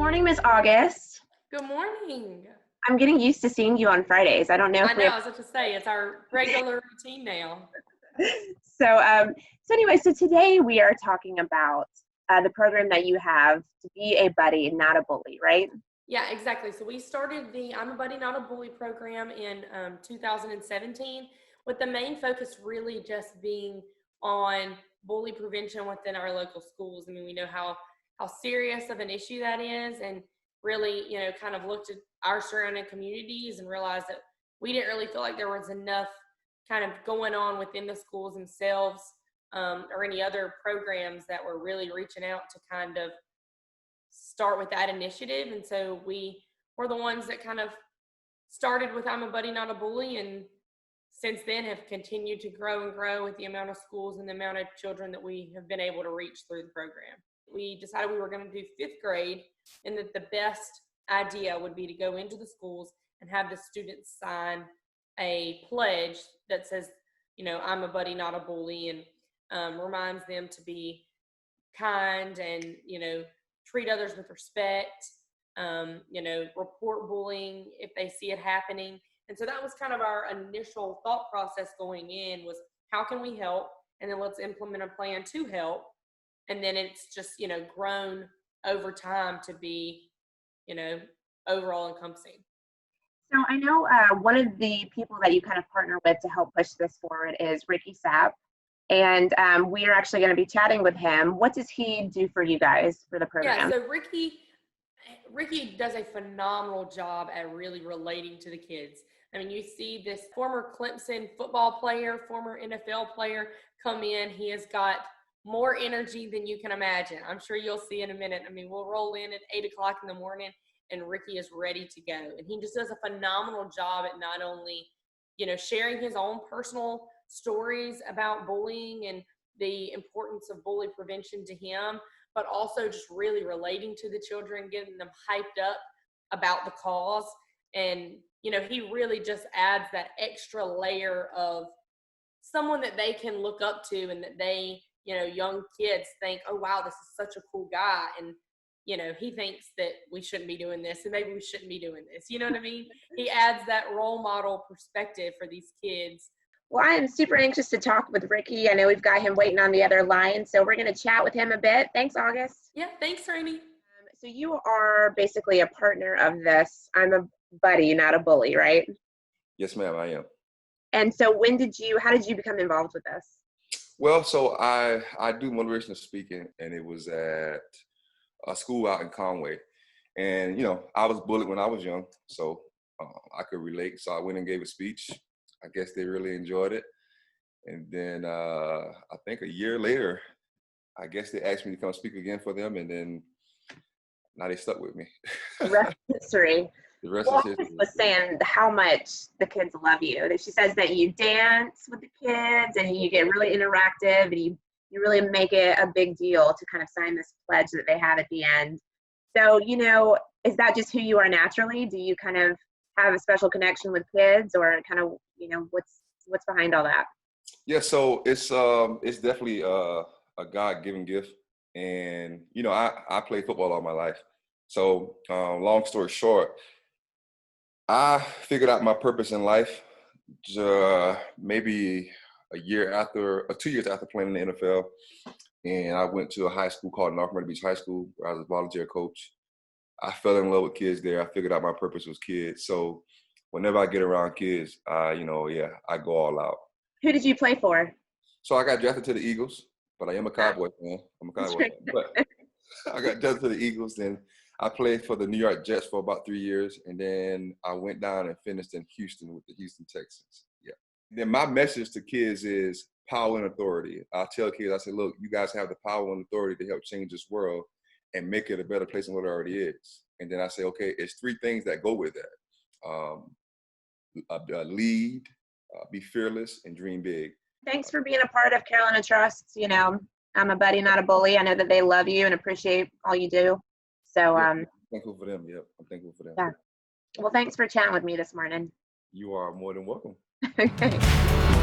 morning, Miss August. Good morning. I'm getting used to seeing you on Fridays. I don't know if I was about to say, it's our regular routine now. So today we are talking about the program that you have to be a buddy, not a bully, right? Yeah, exactly. So we started the I'm a Buddy, Not a Bully program in 2017, with the main focus really just being on bully prevention within our local schools. I mean, we know how serious of an issue that is, and really, kind of looked at our surrounding communities and realized that we didn't really feel like there was enough kind of going on within the schools themselves, or any other programs that were really reaching out to kind of start with that initiative. And so we were the ones that kind of started with I'm a Buddy, Not a Bully, and since then have continued to grow and grow with the amount of schools and the amount of children that we have been able to reach through the program. We decided we were going to do fifth grade, and that the best idea would be to go into the schools and have the students sign a pledge that says, I'm a buddy, not a bully, and reminds them to be kind and, treat others with respect, report bullying if they see it happening. And so that was kind of our initial thought process going in, was how can we help? And then let's implement a plan to help. And then it's just, grown over time to be, overall encompassing. So I know one of the people that you kind of partner with to help push this forward is Ricky Sapp. And we are actually going to be chatting with him. What does he do for you guys for the program? Yeah, so Ricky does a phenomenal job at really relating to the kids. I mean, you see this former Clemson football player, former NFL player come in. He has got more energy than you can imagine. I'm sure you'll see in a minute. I mean, we'll roll in at 8 o'clock in the morning and Ricky is ready to go. And he just does a phenomenal job at not only, sharing his own personal stories about bullying and the importance of bully prevention to him, but also just really relating to the children, getting them hyped up about the cause. And, he really just adds that extra layer of someone that they can look up to, and that they, young kids think, oh, wow, this is such a cool guy. And, he thinks that we shouldn't be doing this, and maybe we shouldn't be doing this. You know what I mean? He adds that role model perspective for these kids. Well, I am super anxious to talk with Ricky. I know we've got him waiting on the other line, so we're going to chat with him a bit. Thanks, August. Yeah, thanks, Rainey. So you are basically a partner of this I'm a Buddy, Not a Bully, right? Yes, ma'am, I am. And so how did you become involved with this? Well, so I do motivational speaking, and it was at a school out in Conway. And, I was bullied when I was young, so I could relate. So I went and gave a speech. I guess they really enjoyed it. And then I think a year later, I guess they asked me to come speak again for them, and then now they stuck with me. The rest is history. The rest is history. Was saying how much the kids love you. She says that you dance with the kids and you get really interactive, and you really make it a big deal to kind of sign this pledge that they have at the end. So, is that just who you are naturally? Do you kind of have a special connection with kids, or kind of, what's behind all that? Yeah, so it's definitely a God-given gift. And, I played football all my life. So long story short, I figured out my purpose in life maybe 2 years after playing in the NFL. And I went to a high school called North Myrtle Beach High School, where I was a volunteer coach. I fell in love with kids there. I figured out my purpose was kids. So whenever I get around kids, I go all out. Who did you play for? So I got drafted to the Eagles, but I am a Cowboy fan. I'm a Cowboy fan. But I got drafted to the Eagles, then I played for the New York Jets for about 3 years, and then I went down and finished in Houston with the Houston Texans. Yeah. Then my message to kids is power and authority. I tell kids, I say, look, you guys have the power and authority to help change this world and make it a better place than what it already is. And then I say, okay, it's 3 things that go with that. Lead, be fearless, and dream big. Thanks for being a part of Carolina Trust's, I'm a Buddy, Not a Bully. I know that they love you and appreciate all you do. So I'm thankful for them. Yep, I'm thankful for them. Yeah. Well, thanks for chatting with me this morning. You are more than welcome. Okay.